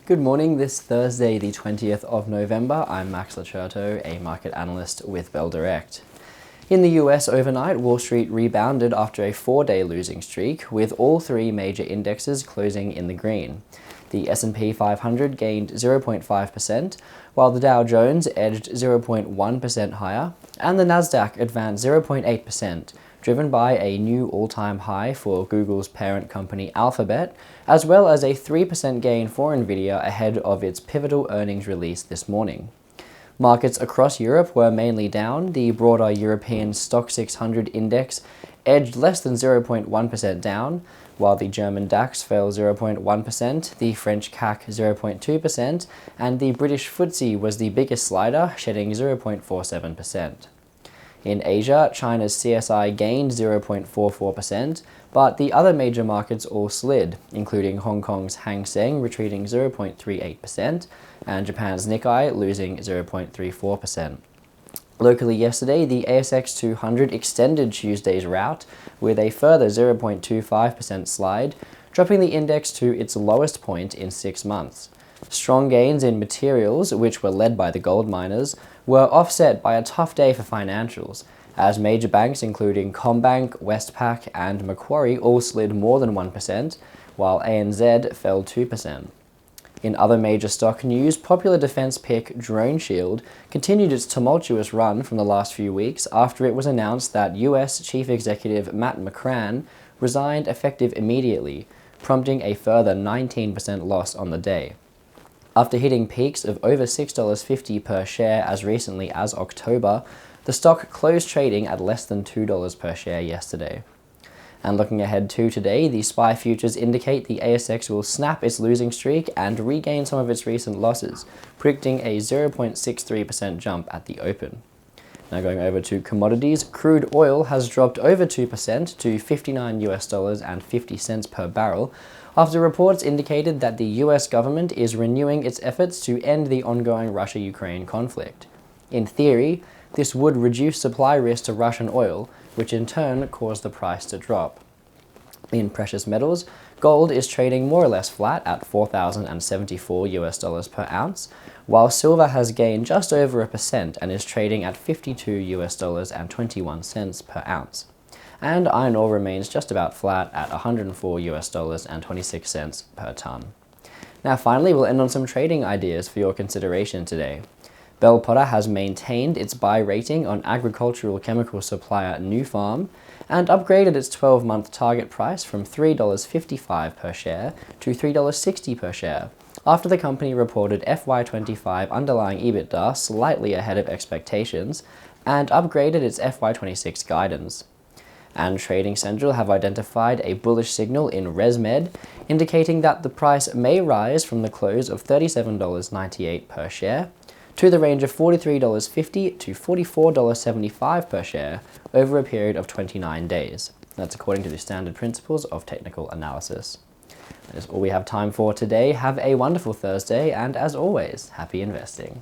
Good morning, this Thursday the 20th of November. I'm Max Lacerto, a market analyst with Bell Direct. In the US overnight, Wall Street rebounded after a 4-day losing streak, with all three major indexes closing in the green. The S&P 500 gained 0.5%, while the Dow Jones edged 0.1% higher, and the Nasdaq advanced 0.8%, driven by a new all-time high for Google's parent company Alphabet, as well as a 3% gain for Nvidia ahead of its pivotal earnings release this morning. Markets across Europe were mainly down. The broader European Stoxx 600 index edged less than 0.1% down, while the German DAX fell 0.1%, the French CAC 0.2%, and the British FTSE was the biggest slider, shedding 0.47%. In Asia, China's CSI gained 0.44%, but the other major markets all slid, including Hong Kong's Seng retreating 0.38% and Japan's Nikkei losing 0.34%. Locally yesterday, the ASX 200 extended Tuesday's rout with a further 0.25% slide, dropping the index to its lowest point in 6 months. Strong gains in materials, which were led by the gold miners, were offset by a tough day for financials, as major banks including CommBank, Westpac and Macquarie all slid more than 1%, while ANZ fell 2%. In other major stock news, popular defense pick Drone Shield continued its tumultuous run from the last few weeks after it was announced that US Chief Executive Matt McCran resigned effective immediately, prompting a further 19% loss on the day. After hitting peaks of over $6.50 per share as recently as October, the stock closed trading at less than $2 per share yesterday. And looking ahead to today, the SPY futures indicate the ASX will snap its losing streak and regain some of its recent losses, predicting a 0.63% jump at the open. Now going over to commodities, crude oil has dropped over 2% to $59.50 per barrel, after reports indicated that the US government is renewing its efforts to end the ongoing Russia-Ukraine conflict. In theory, this would reduce supply risk to Russian oil, which in turn caused the price to drop. In precious metals, gold is trading more or less flat at $4,074 per ounce, while silver has gained just over 1% and is trading at $52.21 per ounce. And iron ore remains just about flat at $104.26 per ton. Now finally, we'll end on some trading ideas for your consideration today. Bell Potter has maintained its buy rating on agricultural chemical supplier Nufarm and upgraded its 12-month target price from $3.55 per share to $3.60 per share, after the company reported FY25 underlying EBITDA slightly ahead of expectations and upgraded its FY26 guidance. And Trading Central have identified a bullish signal in ResMed, indicating that the price may rise from the close of $37.98 per share to the range of $43.50 to $44.75 per share over a period of 29 days. That's according to the standard principles of technical analysis. That is all we have time for today. Have a wonderful Thursday, and as always, happy investing.